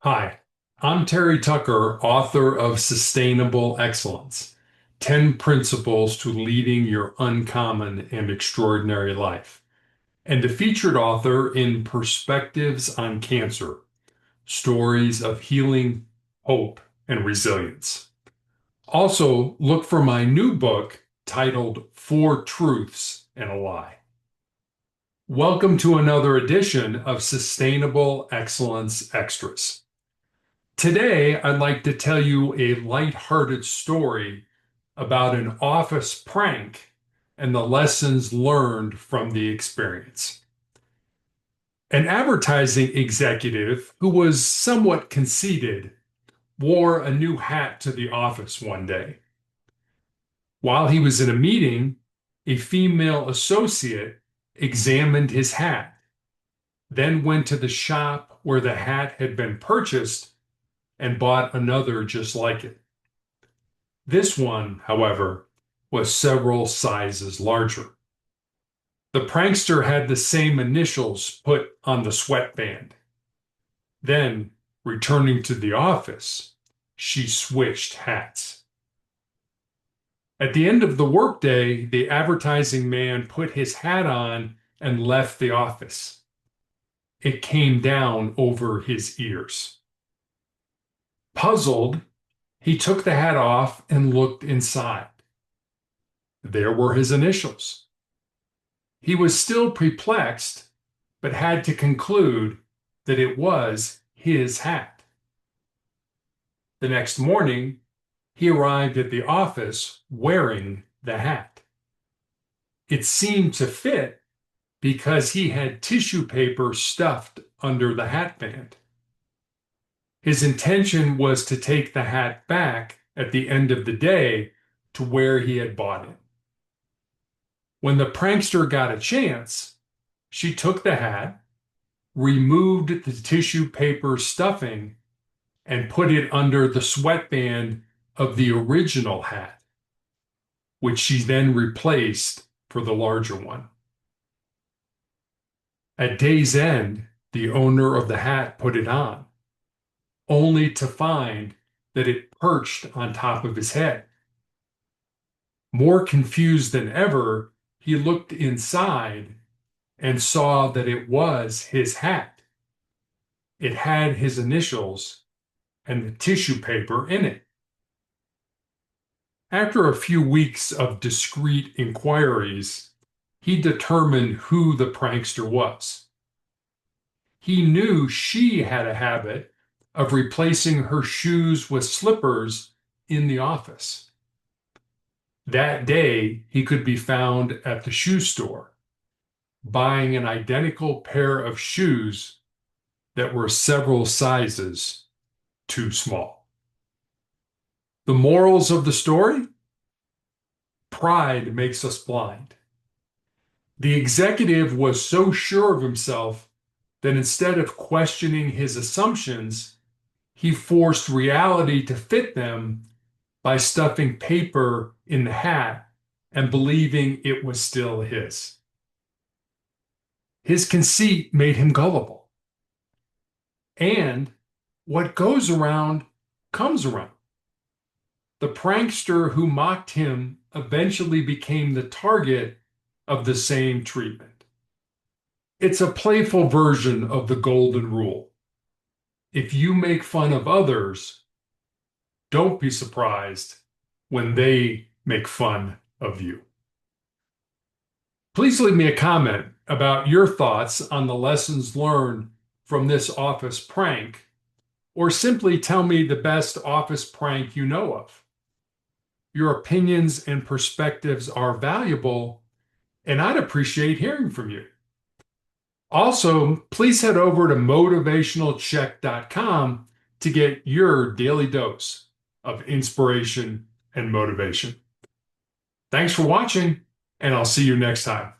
Hi, I'm Terry Tucker, author of Sustainable Excellence: 10 Principles to Leading Your Uncommon and Extraordinary Life, and the featured author in Perspectives on Cancer: Stories of Healing, Hope, and Resilience. Also, look for my new book titled Four Truths and a Lie. Welcome to another edition of Sustainable Excellence Extras. Today, I'd like to tell you a lighthearted story about an office prank and the lessons learned from the experience. An advertising executive who was somewhat conceited wore a new hat to the office one day. While he was in a meeting, a female associate examined his hat, then went to the shop where the hat had been purchased and bought another just like it. This one, however, was several sizes larger. The prankster had the same initials put on the sweatband. Then, returning to the office, she switched hats. At the end of the workday, the advertising man put his hat on and left the office. It came down over his ears. Puzzled, he took the hat off and looked inside. There were his initials. He was still perplexed, but had to conclude that it was his hat. The next morning, he arrived at the office wearing the hat. It seemed to fit because he had tissue paper stuffed under the hat band. His intention was to take the hat back at the end of the day to where he had bought it. When the prankster got a chance, she took the hat, removed the tissue paper stuffing, and put it under the sweatband of the original hat, which she then replaced for the larger one. At day's end, the owner of the hat put it on, only to find that it perched on top of his head. More confused than ever, he looked inside and saw that it was his hat. It had his initials and the tissue paper in it. After a few weeks of discreet inquiries, he determined who the prankster was. He knew she had a habit of replacing her shoes with slippers in the office. That day, he could be found at the shoe store, buying an identical pair of shoes that were several sizes too small. The morals of the story? Pride makes us blind. The executive was so sure of himself that instead of questioning his assumptions, he forced reality to fit them by stuffing paper in the hat and believing it was still his. His conceit made him gullible. And what goes around comes around. The prankster who mocked him eventually became the target of the same treatment. It's a playful version of the golden rule. If you make fun of others, don't be surprised when they make fun of you. Please leave me a comment about your thoughts on the lessons learned from this office prank, or simply tell me the best office prank you know of. Your opinions and perspectives are valuable, and I'd appreciate hearing from you. Also, please head over to motivationalcheck.com to get your daily dose of inspiration and motivation. Thanks for watching, and I'll see you next time.